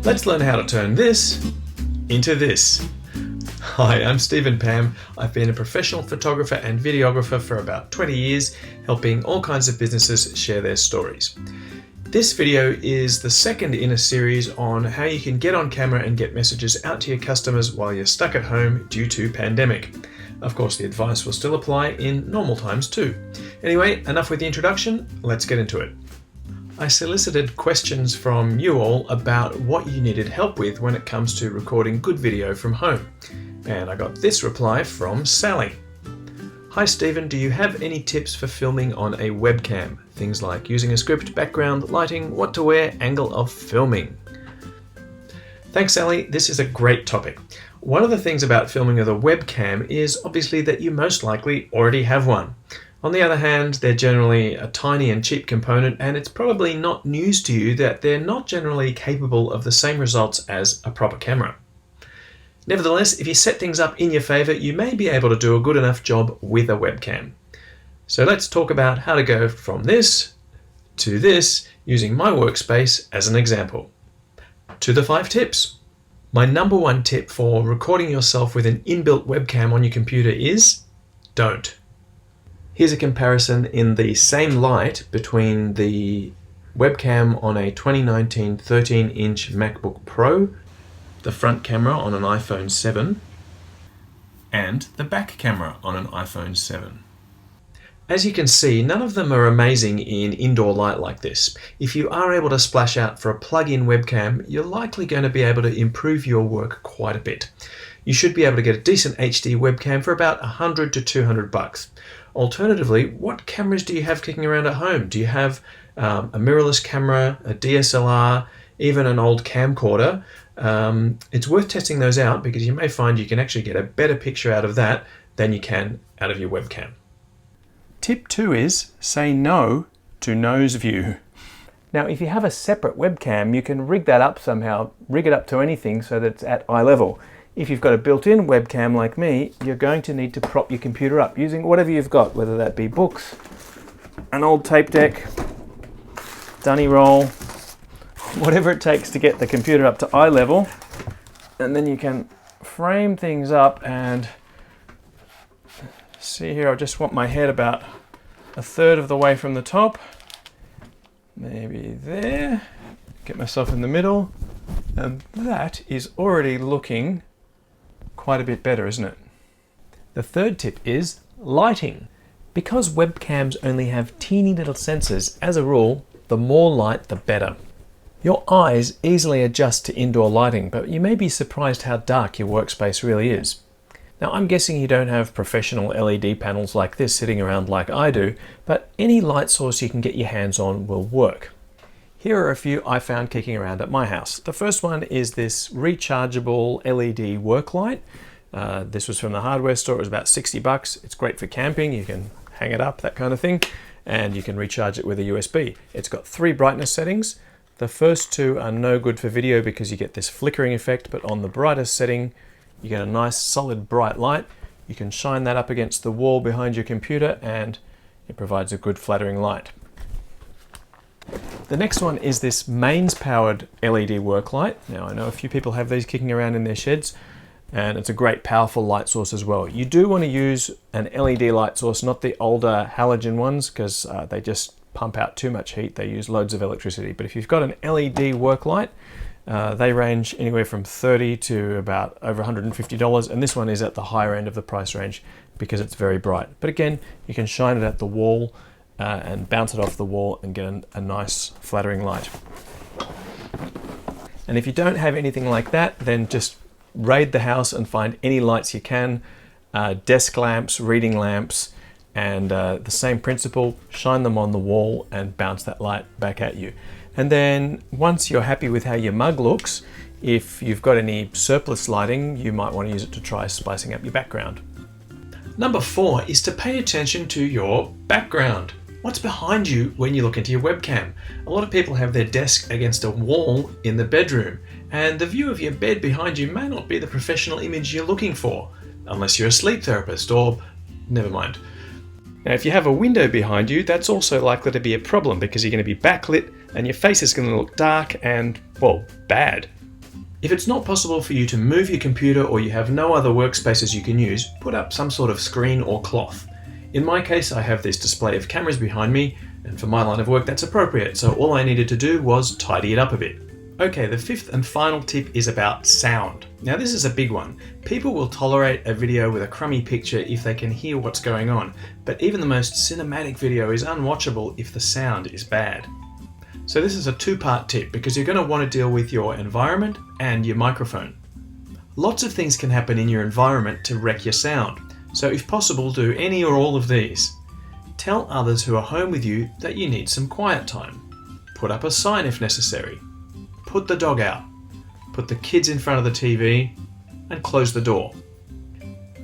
Let's learn how to turn this into this. Hi, I'm Stephen Pam. I've been a professional photographer and videographer for about 20 years, helping all kinds of businesses share their stories. This video is the second in a series on how you can get on camera and get messages out to your customers while you're stuck at home due to pandemic. Of course, the advice will still apply in normal times too. Anyway, enough with the introduction, let's get into it. I solicited questions from you all about what you needed help with when it comes to recording good video from home. And I got this reply from Sally. Hi Stephen, do you have any tips for filming on a webcam? Things like using a script, background, lighting, what to wear, angle of filming. Thanks Sally, this is a great topic. One of the things about filming with a webcam is obviously that you most likely already have one. On the other hand, they're generally a tiny and cheap component, and it's probably not news to you that they're not generally capable of the same results as a proper camera. Nevertheless, if you set things up in your favor, you may be able to do a good enough job with a webcam. So let's talk about how to go from this to this using my workspace as an example. To the 5 tips. My number 1 tip for recording yourself with an inbuilt webcam on your computer is don't. Here's a comparison in the same light between the webcam on a 2019 13-inch MacBook Pro, the front camera on an iPhone 7, and the back camera on an iPhone 7. As you can see, none of them are amazing in indoor light like this. If you are able to splash out for a plug-in webcam, you're likely going to be able to improve your work quite a bit. You should be able to get a decent HD webcam for about $100 to $200. Alternatively, what cameras do you have kicking around at home? Do you have a mirrorless camera, a DSLR, even an old camcorder? It's worth testing those out because you may find you can actually get a better picture out of that than you can out of your webcam. Tip 2 is say no to nose view. Now, if you have a separate webcam, you can rig that up somehow, rig it up to anything so that it's at eye level. If you've got a built-in webcam like me, you're going to need to prop your computer up using whatever you've got, whether that be books, an old tape deck, dunny roll, whatever it takes to get the computer up to eye level. And then you can frame things up and see here, I just want my head about 1/3 of the way from the top. Maybe there. Get myself in the middle. And that is already looking quite a bit better, isn't it? The third tip is lighting. Because webcams only have teeny little sensors, as a rule, the more light the better. Your eyes easily adjust to indoor lighting, but you may be surprised how dark your workspace really is. Now I'm guessing you don't have professional LED panels like this sitting around like I do, but any light source you can get your hands on will work. Here are a few I found kicking around at my house. The first one is this rechargeable LED work light. This was from the hardware store. It was about $60. It's great for camping. You can hang it up, that kind of thing, and you can recharge it with a USB. It's got 3 brightness settings. The first 2 are no good for video because you get this flickering effect, but on the brightest setting, you get a nice solid bright light. You can shine that up against the wall behind your computer and it provides a good flattering light. The next one is this mains powered LED work light. Now I know a few people have these kicking around in their sheds and it's a great powerful light source as well. You do want to use an LED light source, not the older halogen ones, because they just pump out too much heat. They use loads of electricity. But if you've got an LED work light, they range anywhere from $30 to about over $150, and this one is at the higher end of the price range because it's very bright. But again, you can shine it at the wall and bounce it off the wall and get a nice flattering light. And if you don't have anything like that, then just raid the house and find any lights you can, desk lamps, reading lamps, and the same principle, shine them on the wall and bounce that light back at you. And then once you're happy with how your mug looks, if you've got any surplus lighting, you might want to use it to try spicing up your background. Number 4 is to pay attention to your background. What's behind you when you look into your webcam? A lot of people have their desk against a wall in the bedroom, and the view of your bed behind you may not be the professional image you're looking for, unless you're a sleep therapist, or never mind. Now, if you have a window behind you, that's also likely to be a problem because you're going to be backlit and your face is going to look dark and, well, bad. If it's not possible for you to move your computer or you have no other workspaces you can use, put up some sort of screen or cloth. In my case, I have this display of cameras behind me, and for my line of work that's appropriate, so all I needed to do was tidy it up a bit. Okay, the fifth and final tip is about sound. Now this is a big one. People will tolerate a video with a crummy picture if they can hear what's going on, but even the most cinematic video is unwatchable if the sound is bad. So this is a two-part tip because you're going to want to deal with your environment and your microphone. Lots of things can happen in your environment to wreck your sound, so if possible do any or all of these. Tell others who are home with you that you need some quiet time. Put up a sign if necessary. Put the dog out. Put the kids in front of the TV and close the door.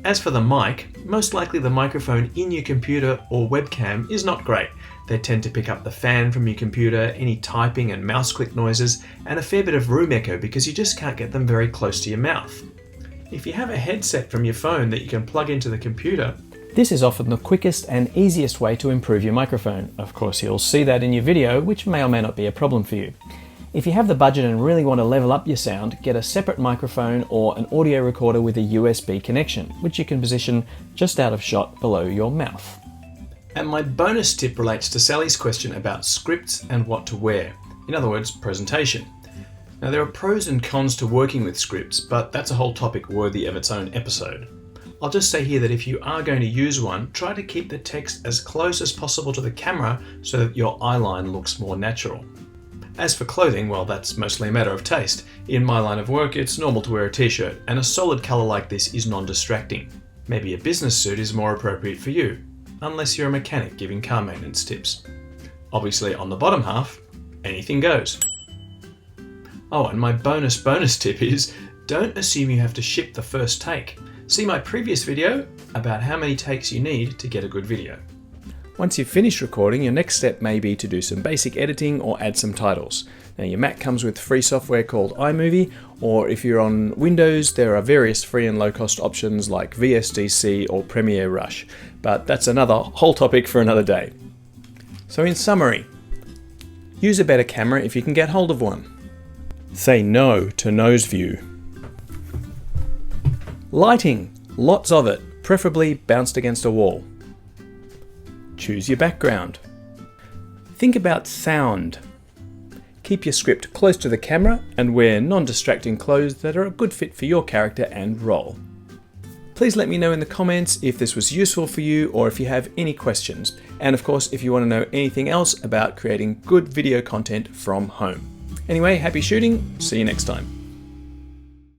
As for the mic, most likely the microphone in your computer or webcam is not great. They tend to pick up the fan from your computer, any typing and mouse click noises, and a fair bit of room echo because you just can't get them very close to your mouth. If you have a headset from your phone that you can plug into the computer, this is often the quickest and easiest way to improve your microphone. Of course, you'll see that in your video, which may or may not be a problem for you. If you have the budget and really want to level up your sound, get a separate microphone or an audio recorder with a USB connection, which you can position just out of shot below your mouth. And my bonus tip relates to Sally's question about scripts and what to wear. In other words, presentation. Now there are pros and cons to working with scripts, but that's a whole topic worthy of its own episode. I'll just say here that if you are going to use one, try to keep the text as close as possible to the camera so that your eyeline looks more natural. As for clothing, well, that's mostly a matter of taste. In my line of work, it's normal to wear a t-shirt, and a solid colour like this is non-distracting. Maybe a business suit is more appropriate for you, unless you're a mechanic giving car maintenance tips. Obviously, on the bottom half, anything goes. Oh, and my bonus tip is, don't assume you have to ship the first take. See my previous video about how many takes you need to get a good video. Once you've finished recording, your next step may be to do some basic editing or add some titles. Now your Mac comes with free software called iMovie, or if you're on Windows, there are various free and low-cost options like VSDC or Premiere Rush, but that's another whole topic for another day. So in summary, use a better camera if you can get hold of one. Say no to nose view. Lighting, lots of it, preferably bounced against a wall. Choose your background. Think about sound. Keep your script close to the camera and wear non-distracting clothes that are a good fit for your character and role. Please let me know in the comments if this was useful for you or if you have any questions. And of course, if you want to know anything else about creating good video content from home. Anyway, happy shooting. See you next time.